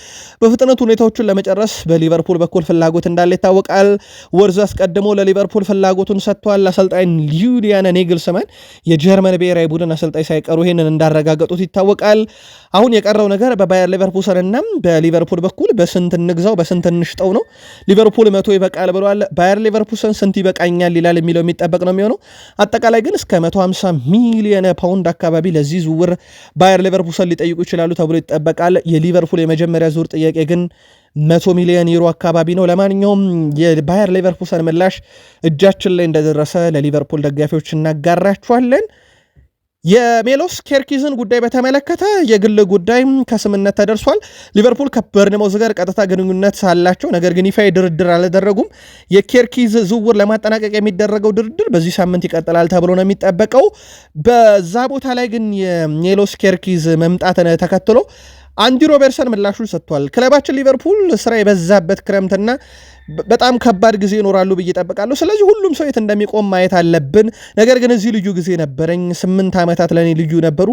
በፍጥነት ሁኔታዎችን ለመጨረስ በሊቨርፑል በኩል ፍላጎት እንዳለ ይታወቃል። ዊርትዝ አስቀድሞ ለሊቨርፑል ፍላጎቱን ሰጥቷል። አሰልጣኝ ዩሊያን ናግልስማን የጀርመን ብሔራዊ ቡድን አሰልጣኝ ሳይቀሩ ይህንን እንዳረጋገጡት ይታወቃል። አሁን የቀረው ነገር በባየር ሌቨርኩሰን እና በሊቨርፑል በኩል በስንት እንግዛው በስንት እንሽጠው ነው። ሊቨርፑል 100 ይበቃል ብለዋል። ባየር ሌቨርኩሰን ስንት ይበቃኛል ይላል የሚለው የሚጠበቅ ነው የሚሆነው። አጠቃላይ ግን እስከ 150 ሚሊዮን ፓውንድ አካባቢ ለዚህ ዝውውር ባየር ሌቨርኩሰን ሊጠይቁ ይችላሉ ተብሎ ይጠበቃል። የሊቨርፑል የመጀመሪያ ዙር ጥያቄ ግን 100 ሚሊዮን ዩሮ አካባቢ ነው። ለማንኛውም የባየር ሌቨርኩሰን ምላሽ እጃችን ላይ እንደደረሰ ለሊቨርፑል ደጋፊዎች እናጋራቸዋለን። የሜሎስ ኬርኪዝን ጉዳይ በተመለከተ የግል ጉዳይ ከስምነት ተደርሷል። ሊቨርፑል ከበርንማውዝ ጋር ቀጥታ ግንኙነት ሳላቸው፣ ነገር ግን ይፋ ድርድር አልተደረጉም። የኬርኪዝ ዝውውር ለማጠናቀቅ የሚደረገው ድርድር በዚህ ሳምንት ይቀጥላል ተብሎ ነው የሚጠበቀው። በዛ ቦታ ላይ ግን የሜሎስ ኬርኪዝ መምጣትን ተከትሎ አንዲ ሮበርትሰን ምላሹን ሰጥቷል። ክለባችን ሊቨርፑል ስራ የበዛበት ክረምትና በጣም ከባድ ጊዜ ይኖራሉ ብዬ ጠብቃለሁ። ስለዚህ ሁሉም ሰው የት እንደሚቆም ማየት አለብን። ነገር ግን እዚህ ልዩ ጊዜ ነበረኝ፣ 8 ዓመታት ለእኔ ልዩ ነበሩ።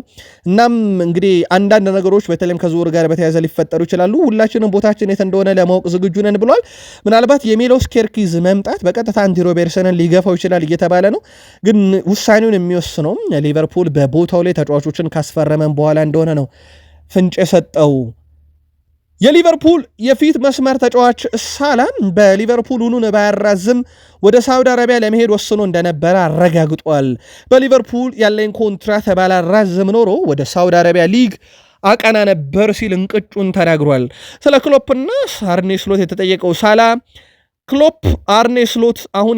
እናም እንግዲህ አንዳንድ ነገሮች በተለይም ከዝውውር ጋር በተያያዘ ሊፈጠሩ ይችላሉ። ሁላችንም ቦታችን የት እንደሆነ ለማወቅ ዝግጁ ነን ብሏል። ምናልባት የሜሎስ ኬርኪዝ መምጣት በቀጥታ አንዲ ሮበርትሰንን ሊገፋው ይችላል እየተባለ ነው። ግን ውሳኔውን የሚወስነው ሊቨርፑል በቦታው ላይ ተጫዋቾችን ካስፈረመን በኋላ እንደሆነ ነው ፍንጭ የሰጠው። የሊቨርፑል የፊት መስመር ተጫዋች ሳላ በሊቨርፑል ውሉን ባያራዝም ወደ ሳውዲ አረቢያ ለመሄድ ወስኖ እንደነበረ አረጋግጧል። በሊቨርፑል ያለኝ ኮንትራት ባላራዝም ኖሮ ወደ ሳውዲ አረቢያ ሊግ አቀና ነበር ሲል እንቅጩን ተናግሯል። ስለ ክሎፕና አርኔ ስሎት የተጠየቀው ሳላ ክሎፕ አርኔ ስሎት አሁን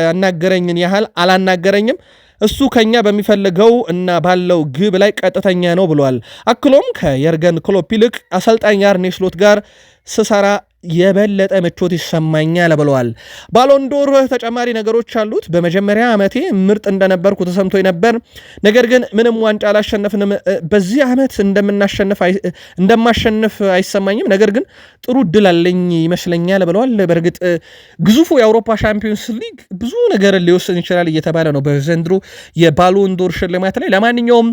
ያናገረኝን ያህል አላናገረኝም፣ እሱ ከኛ በሚፈልገው እና ባለው ግብ ላይ ቀጥተኛ ነው ብሏል። አክሎም ከየርገን ክሎፕ ይልቅ አሰልጣኝ አርኔ ስሎት ጋር ስሰራ የበለጠ ምቾት ይሰማኛል ብለዋል። ባሎንዶር ተጨማሪ ነገሮች አሉት። በመጀመሪያ ዓመቴ ምርጥ እንደነበርኩ ተሰምቶ ነበር፣ ነገር ግን ምንም ዋንጫ አላሸነፍንም። በዚህ ዓመት እንደማሸንፍ አይሰማኝም፣ ነገር ግን ጥሩ እድል አለኝ ይመስለኛል ብለዋል። በእርግጥ ግዙፉ የአውሮፓ ሻምፒዮንስ ሊግ ብዙ ነገር ሊወስን ይችላል እየተባለ ነው በዘንድሮ የባሎንዶር ሽልማት ላይ። ለማንኛውም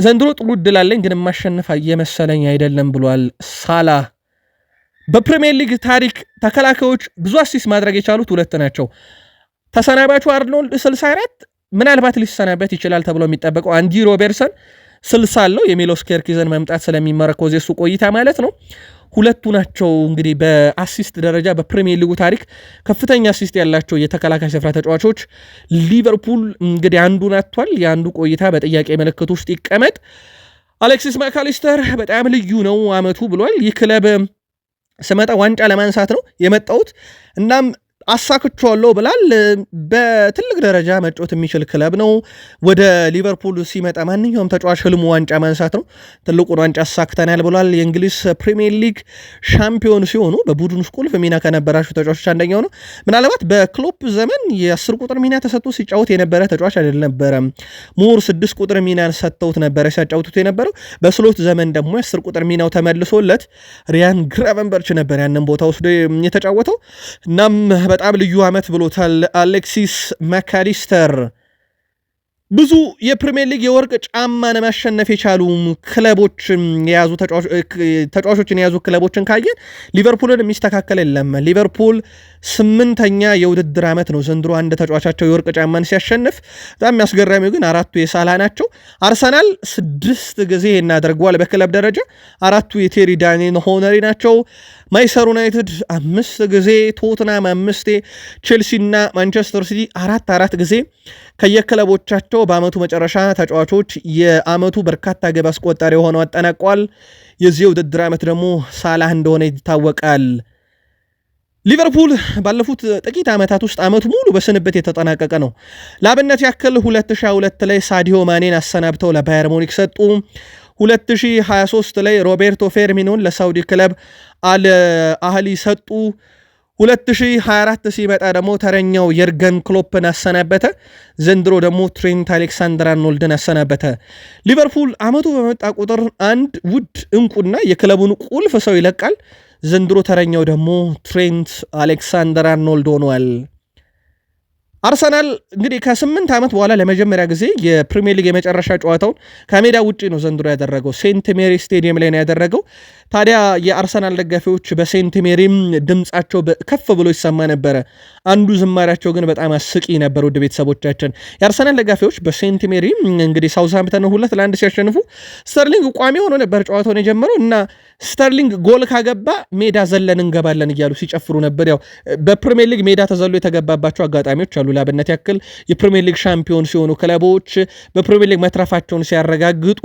ዘንድሮ ጥሩ እድል አለኝ ግን የማሸንፍ እየመሰለኝ አይደለም ብለዋል ሳላ። በፕሪሚየር ሊግ ታሪክ ተከላካዮች ብዙ አሲስት ማድረግ የቻሉት 2 ናቸው። ተሰናባቹ አርኖልድ 64 ምናልባት ሊሰናበት ይችላል ተብሎ የሚጠበቀው አንዲ ሮበርትሰን 60 አለው። የሚሎስ ኬርኪዝን መምጣት ስለሚመረኮዝ የሱ ቆይታ ማለት ነው። ሁለቱ ናቸው እንግዲህ በአሲስት ደረጃ በፕሪሚየር ሊጉ ታሪክ ከፍተኛ አሲስት ያላቸው የተከላካይ ስፍራ ተጫዋቾች። ሊቨርፑል እንግዲህ አንዱን አጥቷል። የአንዱ ቆይታ በጥያቄ ምልክት ውስጥ ይቀመጥ። አሌክሲስ ማካሊስተር በጣም ልዩ ነው አመቱ ብሏል። ይህ ክለብ ስመጣ ዋንጫ ለማንሳት ነው የመጣሁት እናም አሳክቸዋለሁ ብላል። በትልቅ ደረጃ መጫወት የሚችል ክለብ ነው። ወደ ሊቨርፑል ሲመጣ ማንኛውም ተጫዋች ህልሙ ዋንጫ ማንሳት ነው። ትልቁን ዋንጫ አሳክተናል ብሏል። የእንግሊዝ ፕሪሚየር ሊግ ሻምፒዮን ሲሆኑ በቡድን ውስጥ ቁልፍ ሚና ከነበራቸው ተጫዋቾች አንደኛው ነው። ምናልባት በክሎፕ ዘመን የ10 ቁጥር ሚና ተሰጥቶ ሲጫወት የነበረ ተጫዋች አልነበረም። ሞር 6 ቁጥር ሚናን ሰጥተውት ነበረ ሲያጫውቱት የነበረው። በስሎት ዘመን ደግሞ የ10 ቁጥር ሚናው ተመልሶለት ሪያን ግራቨንበርች ነበር ያንን ቦታ ወስዶ የተጫወተው። እናም በጣም ልዩ ዓመት ብሎታል አሌክሲስ ማካሊስተር። ብዙ የፕሪሚየር ሊግ የወርቅ ጫማን ማሸነፍ የቻሉ ክለቦችን የያዙ ተጫዋቾችን የያዙ ክለቦችን ካየን ሊቨርፑልን የሚስተካከል የለም። ሊቨርፑል 8ኛ የውድድር ዓመት ነው ዘንድሮ አንድ ተጫዋቻቸው የወርቅ ጫማን ሲያሸንፍ። በጣም የሚያስገራሚው ግን 4ቱ የሳላ ናቸው። አርሰናል 6 ጊዜ እናደርገዋል በክለብ ደረጃ፣ 4ቱ የቴሪ ዳኒን ሆነሪ ናቸው። ማንቸስተር ዩናይትድ 5 ጊዜ፣ ቶትናም 5፣ ቼልሲ እና ማንቸስተር ሲቲ 4 ጊዜ ከየክለቦቻቸው በአመቱ መጨረሻ ተጫዋቾች የአመቱ በርካታ ግብ አስቆጣሪ ሆነው አጠናቀዋል። የዚህ ውድድር ዓመት ደግሞ ሳላህ እንደሆነ ይታወቃል። ሊቨርፑል ባለፉት ጥቂት ዓመታት ውስጥ አመቱ ሙሉ በስንብት የተጠናቀቀ ነው። ለአብነት ያክል 2022 ላይ ሳዲዮ ማኔን አሰናብተው ለባየር ሙኒክ ሰጡ። 2023 ላይ ሮቤርቶ ፌርሚኖን ለሳውዲ ክለብ አል አህሊ ሰጡ። 2024 ሲመጣ ደግሞ ተረኛው የርገን ክሎፕን አሰናበተ። ዘንድሮ ደግሞ ትሬንት አሌክሳንደር አርኖልድን አሰናበተ። ሊቨርፑል አመቱ በመጣ ቁጥር አንድ ውድ እንቁና የክለቡን ቁልፍ ሰው ይለቃል። ዘንድሮ ተረኛው ደግሞ ትሬንት አሌክሳንደር አርኖልድ ሆኗል። አርሰናል እንግዲህ ከ8 ዓመት በኋላ ለመጀመሪያ ጊዜ የፕሪሚየር ሊግ የመጨረሻ ጨዋታውን ከሜዳ ውጪ ነው ዘንድሮ ያደረገው። ሴንት ሜሪ ስቴዲየም ላይ ነው ያደረገው። ታዲያ የአርሰናል ደጋፊዎች በሴንት ሜሪም ድምጻቸው ከፍ ብሎ ይሰማ ነበረ። አንዱ ዝማሪያቸው ግን በጣም አስቂ ነበር። ውድ ቤተሰቦቻችን የአርሰናል ደጋፊዎች በሴንት ሜሪ እንግዲህ ሳውዝሃምፕተን 2-1 ሲያሸንፉ ስተርሊንግ ቋሚ ሆኖ ነበር ጨዋታውን የጀመረው እና ስተርሊንግ ጎል ካገባ ሜዳ ዘለን እንገባለን እያሉ ሲጨፍሩ ነበር። ያው በፕሪሚየር ሊግ ሜዳ ተዘሎ የተገባባቸው አጋጣሚዎች አሉ። ላብነት ያክል የፕሪሚየር ሊግ ሻምፒዮን ሲሆኑ ክለቦች በፕሪሚየር ሊግ መትረፋቸውን ሲያረጋግጡ፣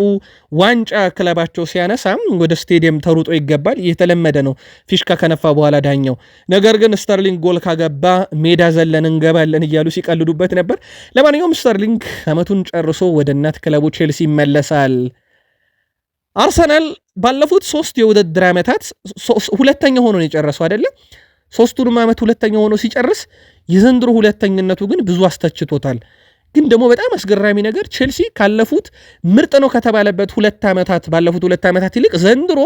ዋንጫ ክለባቸው ሲያነሳ ወደ ስቴዲየም ተሩጦ ይገባል። የተለመደ ነው ፊሽካ ከነፋ በኋላ ዳኛው። ነገር ግን ስተርሊንግ ጎል ካገባ ሜዳ ዘለን እንገባለን እያሉ ሲቀልዱበት ነበር። ለማንኛውም ስተርሊንግ ዓመቱን ጨርሶ ወደ እናት ክለቡ ቼልሲ ይመለሳል። አርሰናል ባለፉት 3 የውድድር ዓመታት ሁለተኛ ሆኖ ነው የጨረሰው አይደለም። 3ቱንም ዓመት ሁለተኛ ሆኖ ሲጨርስ የዘንድሮ ሁለተኝነቱ ግን ብዙ አስተችቶታል። ግን ደግሞ በጣም አስገራሚ ነገር ቼልሲ ካለፉት ምርጥ ነው ከተባለበት 2 ዓመታት ባለፉት 2 ዓመታት ይልቅ ዘንድሮ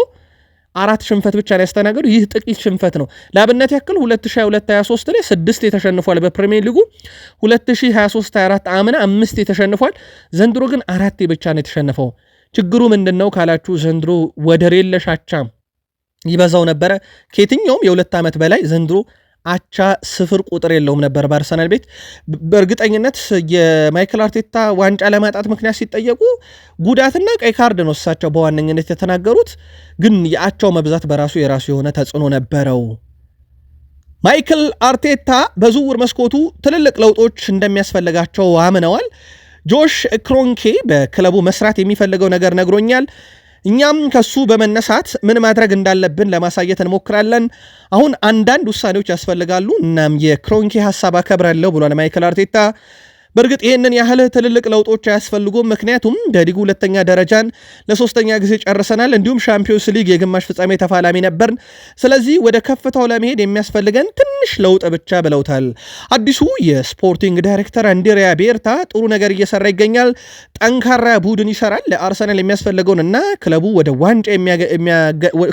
4 ሽንፈት ብቻ ነው ያስተናገዱ። ይህ ጥቂት ሽንፈት ነው። ለአብነት ያክል 2022-23 ላይ 6 የተሸንፏል በፕሪሚየር ሊጉ። 2023-24 አምና 5 የተሸንፏል። ዘንድሮ ግን 4 ብቻ ነው የተሸነፈው። ችግሩ ምንድነው ካላችሁ ዘንድሮ ወደር የለሽ አቻ ይበዛው ነበረ። ከየትኛውም የ2 ዓመት በላይ ዘንድሮ አቻ 0 ቁጥር የለውም ነበር በአርሰናል ቤት። በእርግጠኝነት የማይክል አርቴታ ዋንጫ ለማጣት ምክንያት ሲጠየቁ ጉዳትና ቀይ ካርድ ነው እሳቸው በዋነኝነት የተናገሩት። ግን የአቻው መብዛት በራሱ የራሱ የሆነ ተጽዕኖ ነበረው። ማይክል አርቴታ በዝውውር መስኮቱ ትልልቅ ለውጦች እንደሚያስፈልጋቸው አምነዋል። ጆሽ ክሮንኬ በክለቡ መስራት የሚፈልገው ነገር ነግሮኛል። እኛም ከሱ በመነሳት ምን ማድረግ እንዳለብን ለማሳየት እንሞክራለን። አሁን አንዳንድ ውሳኔዎች ያስፈልጋሉ። እናም የክሮንኬ ሐሳብ አከብራለሁ ብሏል ማይክል አርቴታ። በእርግጥ ይህንን ያህል ትልልቅ ለውጦች አያስፈልጉም። ምክንያቱም በሊጉ 2ኛ ደረጃን ለ3ኛ ጊዜ ጨርሰናል። እንዲሁም ሻምፒዮንስ ሊግ የግማሽ ፍጻሜ ተፋላሚ ነበርን። ስለዚህ ወደ ከፍታው ለመሄድ የሚያስፈልገን ትንሽ ለውጥ ብቻ ብለውታል። አዲሱ የስፖርቲንግ ዳይሬክተር አንድሪያ ቤርታ ጥሩ ነገር እየሰራ ይገኛል። ጠንካራ ቡድን ይሰራል። ለአርሰናል የሚያስፈልገውን እና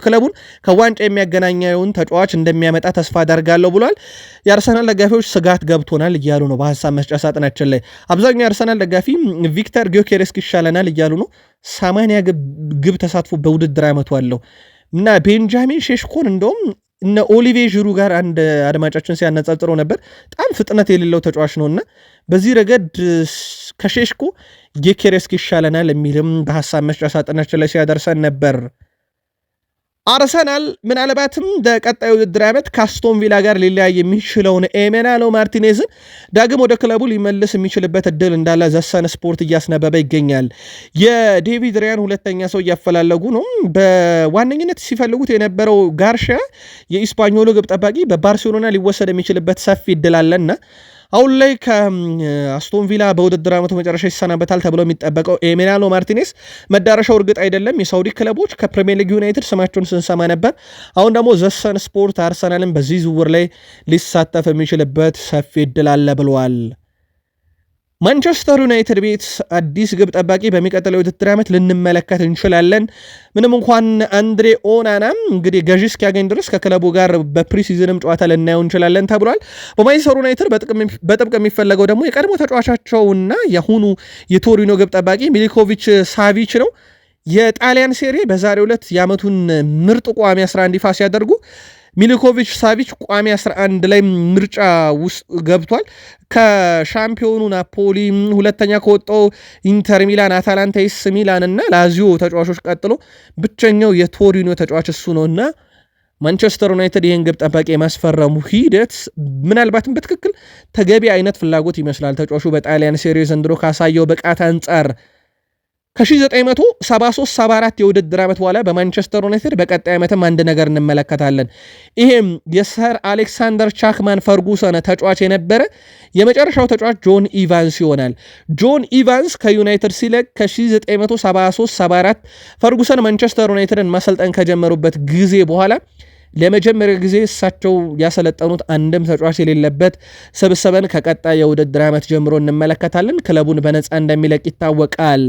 ክለቡን ከዋንጫ የሚያገናኘውን ተጫዋች እንደሚያመጣ ተስፋ አደርጋለሁ ብሏል። የአርሰናል ደጋፊዎች ስጋት ገብቶናል እያሉ ነው በሀሳብ መስጫ ሳጥናችን ላይ። አብዛኛው የአርሰናል ደጋፊ ቪክተር ጊዮኬሬስ ይሻለናል እያሉ ነው። 80 ግብ ተሳትፎ በውድድር ዓመቱ አለው እና ቤንጃሚን ሼሽኮን እንደውም እነ ኦሊቬ ዥሩ ጋር አንድ አድማጫችን ሲያነጻጽረው ነበር። በጣም ፍጥነት የሌለው ተጫዋች ነውና በዚህ ረገድ ከሼሽኮ ጌኬሬስክ ይሻለናል የሚልም በሐሳብ መስጫ ሳጥናችን ላይ ሲያደርሰን ነበር። አርሰናል ምናልባትም በቀጣዩ ውድድር ዓመት ከአስቶን ቪላ ጋር ሊለያይ የሚችለውን ኤሜናሎ ማርቲኔዝን ዳግም ወደ ክለቡ ሊመልስ የሚችልበት እድል እንዳለ ዘሰን ስፖርት እያስነበበ ይገኛል። የዴቪድ ሪያን ሁለተኛ ሰው እያፈላለጉ ነው። በዋነኝነት ሲፈልጉት የነበረው ጋርሻ የኢስፓኞሉ ግብ ጠባቂ በባርሴሎና ሊወሰድ የሚችልበት ሰፊ እድል አለና አሁን ላይ ከአስቶን ቪላ በውድድር ዓመቱ መጨረሻ ይሰናበታል ተብሎ የሚጠበቀው ኤሜናሎ ማርቲኔስ መዳረሻው እርግጥ አይደለም። የሳውዲ ክለቦች ከፕሪሚየር ሊግ ዩናይትድ ስማቸውን ስንሰማ ነበር። አሁን ደግሞ ዘሰን ስፖርት አርሰናልን በዚህ ዝውውር ላይ ሊሳተፍ የሚችልበት ሰፊ እድል አለ ብለዋል። ማንቸስተር ዩናይትድ ቤት አዲስ ግብ ጠባቂ በሚቀጥለው የውድድር ዓመት ልንመለከት እንችላለን። ምንም እንኳን አንድሬ ኦናናም እንግዲህ ገዢ እስኪያገኝ ድረስ ከክለቡ ጋር በፕሪሲዝንም ጨዋታ ልናየው እንችላለን ተብሏል። በማንቸስተር ዩናይትድ በጥብቅ የሚፈለገው ደግሞ የቀድሞ ተጫዋቻቸውና የአሁኑ የቶሪኖ ግብ ጠባቂ ሚሊኮቪች ሳቪች ነው። የጣሊያን ሴሪ በዛሬው ዕለት የዓመቱን ምርጥ ቋሚ 11 ይፋ ሲያደርጉ ሚሊኮቪች ሳቪች ቋሚ 11 ላይ ምርጫ ውስጥ ገብቷል። ከሻምፒዮኑ ናፖሊ፣ ሁለተኛ ከወጣው ኢንተር ሚላን፣ አታላንታ፣ ኤስ ሚላን እና ላዚዮ ተጫዋቾች ቀጥሎ ብቸኛው የቶሪኖ ተጫዋች እሱ ነውና ማንቸስተር ዩናይትድ ይህን ግብ ጠባቂ የማስፈረሙ ሂደት ምናልባትም በትክክል ተገቢ አይነት ፍላጎት ይመስላል። ተጫዋቹ በጣሊያን ሴሪ ዘንድሮ ካሳየው ብቃት አንጻር ከ1973-74 የውድድር ዓመት በኋላ በማንቸስተር ዩናይትድ በቀጣይ ዓመትም አንድ ነገር እንመለከታለን። ይሄም የሰር አሌክሳንደር ቻክማን ፈርጉሰን ተጫዋች የነበረ የመጨረሻው ተጫዋች ጆን ኢቫንስ ይሆናል። ጆን ኢቫንስ ከዩናይትድ ሲለቅ ከ1973-74 ፈርጉሰን ማንቸስተር ዩናይትድን ማሰልጠን ከጀመሩበት ጊዜ በኋላ ለመጀመሪያ ጊዜ እሳቸው ያሰለጠኑት አንድም ተጫዋች የሌለበት ስብስብን ከቀጣይ የውድድር ዓመት ጀምሮ እንመለከታለን። ክለቡን በነፃ እንደሚለቅ ይታወቃል።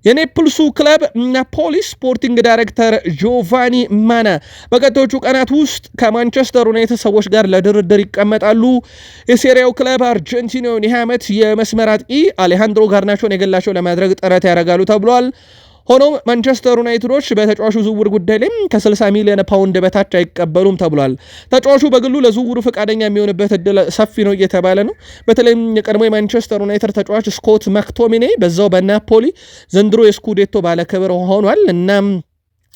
የኔፕልሱ ክለብ ናፖሊ ስፖርቲንግ ዳይሬክተር ጆቫኒ ማና በቀጣዮቹ ቀናት ውስጥ ከማንቸስተር ዩናይትድ ሰዎች ጋር ለድርድር ይቀመጣሉ። የሴሪያው ክለብ አርጀንቲናውን ይህ ዓመት የመስመር አጥቂ አሌሃንድሮ ጋርናቾን የግላቸው ለማድረግ ጥረት ያደርጋሉ ተብሏል። ሆኖም ማንቸስተር ዩናይትዶች በተጫዋቹ ዝውውር ጉዳይ ላይ ከ60 ሚሊዮን ፓውንድ በታች አይቀበሉም ተብሏል። ተጫዋቹ በግሉ ለዝውውሩ ፈቃደኛ የሚሆንበት እድል ሰፊ ነው እየተባለ ነው። በተለይም የቀድሞ የማንቸስተር ዩናይትድ ተጫዋች ስኮት ማክቶሚኔ በዛው በናፖሊ ዘንድሮ የስኩዴቶ ባለክብር ሆኗል። እናም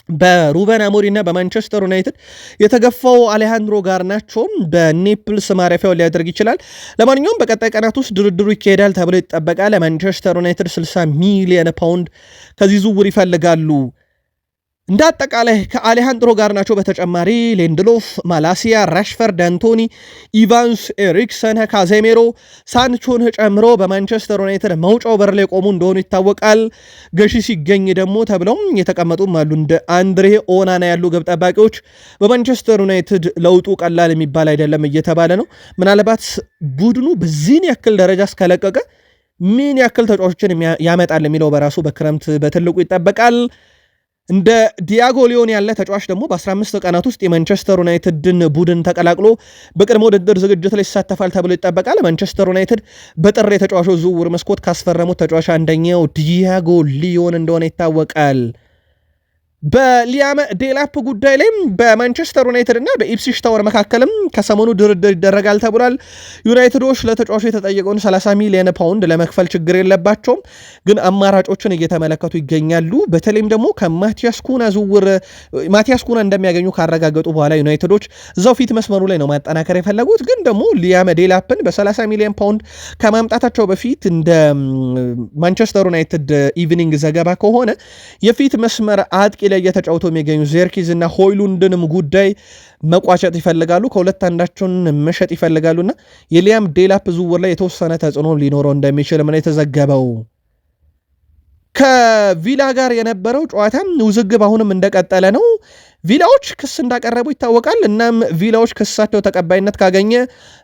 በሩበን አሞሪም እና በማንቸስተር ዩናይትድ የተገፋው አሌሃንድሮ ጋርናቾም በኔፕልስ ማረፊያው ሊያደርግ ይችላል። ለማንኛውም በቀጣይ ቀናት ውስጥ ድርድሩ ይካሄዳል ተብሎ ይጠበቃል። ለማንቸስተር ዩናይትድ 60 ሚሊዮን ፓውንድ ከዚህ ዝውውር ይፈልጋሉ። እንደ አጠቃላይ ከአሌሃንድሮ ጋርናቾ በተጨማሪ ሌንድሎፍ፣ ማላሲያ፣ ራሽፈርድ፣ አንቶኒ፣ ኢቫንስ፣ ኤሪክሰን፣ ካዜሜሮ፣ ሳንቾን ጨምሮ በማንቸስተር ዩናይትድ መውጫው በር ላይ ቆሙ እንደሆኑ ይታወቃል። ገዢ ሲገኝ ደግሞ ተብለው የተቀመጡም አሉ። እንደ አንድሬ ኦናና ያሉ ግብ ጠባቂዎች በማንቸስተር ዩናይትድ ለውጡ ቀላል የሚባል አይደለም እየተባለ ነው። ምናልባት ቡድኑ በዚህን ያክል ደረጃ እስከለቀቀ ምን ያክል ተጫዋቾችን ያመጣል የሚለው በራሱ በክረምት በትልቁ ይጠበቃል። እንደ ዲያጎ ሊዮን ያለ ተጫዋች ደግሞ በ15 ቀናት ውስጥ የማንቸስተር ዩናይትድን ቡድን ተቀላቅሎ በቅድመ ውድድር ዝግጅት ላይ ይሳተፋል ተብሎ ይጠበቃል። ማንቸስተር ዩናይትድ በጥር የተጫዋቾች ዝውውር መስኮት ካስፈረሙት ተጫዋች አንደኛው ዲያጎ ሊዮን እንደሆነ ይታወቃል። በሊያም ዴላፕ ጉዳይ ላይ በማንቸስተር ዩናይትድ እና በኢፕስዊች ታወር መካከልም ከሰሞኑ ድርድር ይደረጋል ተብሏል። ዩናይትዶች ለተጫዋቹ የተጠየቀውን 30 ሚሊዮን ፓውንድ ለመክፈል ችግር የለባቸውም፣ ግን አማራጮችን እየተመለከቱ ይገኛሉ። በተለይም ደግሞ ከማቲያስ ኩና ዝውውር ማቲያስ ኩና እንደሚያገኙ ካረጋገጡ በኋላ ዩናይትዶች እዛው ፊት መስመሩ ላይ ነው ማጠናከር የፈለጉት። ግን ደግሞ ሊያም ዴላፕን በ30 ሚሊዮን ፓውንድ ከማምጣታቸው በፊት እንደ ማንቸስተር ዩናይትድ ኢቭኒንግ ዘገባ ከሆነ የፊት መስመር አጥቂ ላይ የተጫውተው የሚገኙ ዜርኪዝ እና ሆይሉንድንም ጉዳይ መቋጨት ይፈልጋሉ። ከሁለት አንዳቸውን መሸጥ ይፈልጋሉና የሊያም ዴላፕ ዝውውር ላይ የተወሰነ ተጽዕኖ ሊኖረው እንደሚችል ምን የተዘገበው። ከቪላ ጋር የነበረው ጨዋታ ውዝግብ አሁንም እንደቀጠለ ነው። ቪላዎች ክስ እንዳቀረቡ ይታወቃል። እናም ቪላዎች ክሳቸው ተቀባይነት ካገኘ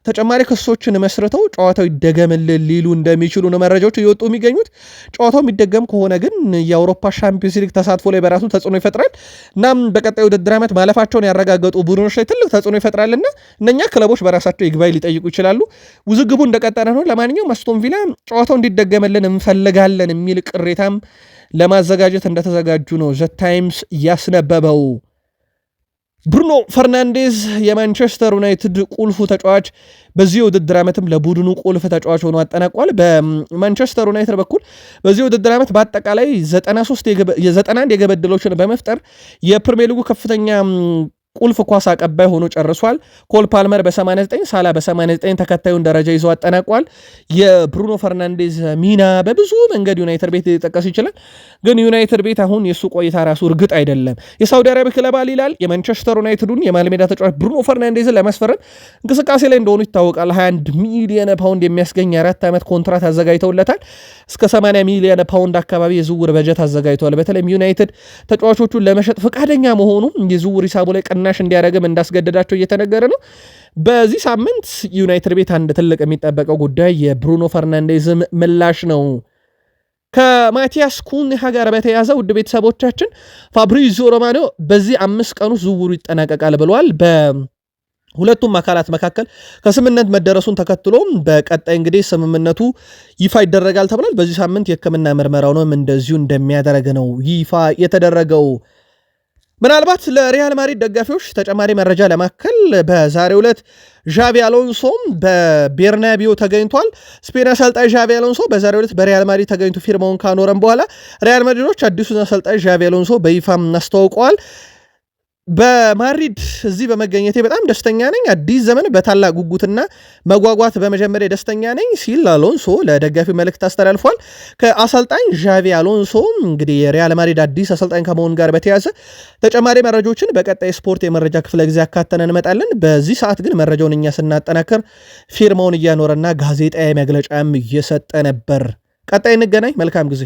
ተጨማሪ ክሶችን መስርተው ጨዋታው ይደገምልን ሊሉ እንደሚችሉ ነው መረጃዎች እየወጡ የሚገኙት። ጨዋታው የሚደገም ከሆነ ግን የአውሮፓ ሻምፒዮንስ ሊግ ተሳትፎ ላይ በራሱ ተጽዕኖ ይፈጥራል። እናም በቀጣዩ ውድድር ዓመት ማለፋቸውን ያረጋገጡ ቡድኖች ላይ ትልቅ ተጽዕኖ ይፈጥራልና እነኛ ክለቦች በራሳቸው ይግባኝ ሊጠይቁ ይችላሉ። ውዝግቡ እንደቀጠለ ነው። ለማንኛውም አስቶን ቪላ ጨዋታው እንዲደገምልን እንፈልጋለን የሚል ቅሬታም ለማዘጋጀት እንደተዘጋጁ ነው ዘ ታይምስ ያስነበበው። ብሩኖ ፈርናንዴዝ የማንቸስተር ዩናይትድ ቁልፉ ተጫዋች በዚህ ውድድር ዓመትም ለቡድኑ ቁልፍ ተጫዋች ሆኖ አጠናቋል። በማንቸስተር ዩናይትድ በኩል በዚህ ውድድር ዓመት በአጠቃላይ 91 የግብ ዕድሎችን በመፍጠር የፕሪሚየር ሊጉ ከፍተኛ ቁልፍ ኳስ አቀባይ ሆኖ ጨርሷል። ኮል ፓልመር በ89 ሳላ በ89 ተከታዩን ደረጃ ይዞ አጠናቋል። የብሩኖ ፈርናንዴዝ ሚና በብዙ መንገድ ዩናይትድ ቤት ሊጠቀስ ይችላል። ግን ዩናይትድ ቤት አሁን የእሱ ቆይታ ራሱ እርግጥ አይደለም። የሳውዲ አረቢያ ክለብ አል ሂላል የማንቸስተር ዩናይትዱን የማልሜዳ ተጫዋች ብሩኖ ፈርናንዴዝን ለማስፈረም እንቅስቃሴ ላይ እንደሆኑ ይታወቃል። 21 ሚሊዮን ፓውንድ የሚያስገኝ 4 ዓመት ኮንትራት አዘጋጅተውለታል። እስከ 80 ሚሊዮን ፓውንድ አካባቢ የዝውውር በጀት አዘጋጅተዋል። በተለይም ዩናይትድ ተጫዋቾቹን ለመሸጥ ፈቃደኛ መሆኑ የዝውውር ሂሳቡ ላይ ቅናሽ እንዲያደርግም እንዳስገደዳቸው እየተነገረ ነው። በዚህ ሳምንት ዩናይትድ ቤት አንድ ትልቅ የሚጠበቀው ጉዳይ የብሩኖ ፈርናንዴዝም ምላሽ ነው። ከማቲያስ ኩንሃ ጋር በተያዘ ውድ ቤተሰቦቻችን ፋብሪዚዮ ሮማኖ በዚህ 5 ቀኑ ዝውውሩ ይጠናቀቃል ብለዋል። በሁለቱም አካላት መካከል ከስምምነት መደረሱን ተከትሎ በቀጣይ እንግዲህ ስምምነቱ ይፋ ይደረጋል ተብሏል። በዚህ ሳምንት የሕክምና ምርመራውንም እንደዚሁ እንደሚያደርግ ነው ይፋ የተደረገው። ምናልባት ለሪያል ማድሪድ ደጋፊዎች ተጨማሪ መረጃ ለማከል በዛሬው ዕለት ዣቪ አሎንሶም በቤርናቢዮ ተገኝቷል። ስፔን አሰልጣኝ ዣቪ አሎንሶ በዛሬው ዕለት በሪያል ማድሪድ ተገኝቶ ፊርማውን ካኖረም በኋላ ሪያል ማድሪዶች አዲሱን አሰልጣኝ ዣቪ አሎንሶ በይፋም አስተዋውቀዋል። በማድሪድ እዚህ በመገኘቴ በጣም ደስተኛ ነኝ፣ አዲስ ዘመን በታላቅ ጉጉትና መጓጓት በመጀመሪያ ደስተኛ ነኝ ሲል አሎንሶ ለደጋፊ መልእክት አስተላልፏል። ከአሰልጣኝ ዣቪ አሎንሶ እንግዲህ የሪያል ማድሪድ አዲስ አሰልጣኝ ከመሆን ጋር በተያያዘ ተጨማሪ መረጃዎችን በቀጣይ ስፖርት የመረጃ ክፍለ ጊዜ አካተን እንመጣለን። በዚህ ሰዓት ግን መረጃውን እኛ ስናጠናከር ፊርማውን እያኖረና ጋዜጣዊ መግለጫም እየሰጠ ነበር። ቀጣይ እንገናኝ። መልካም ጊዜ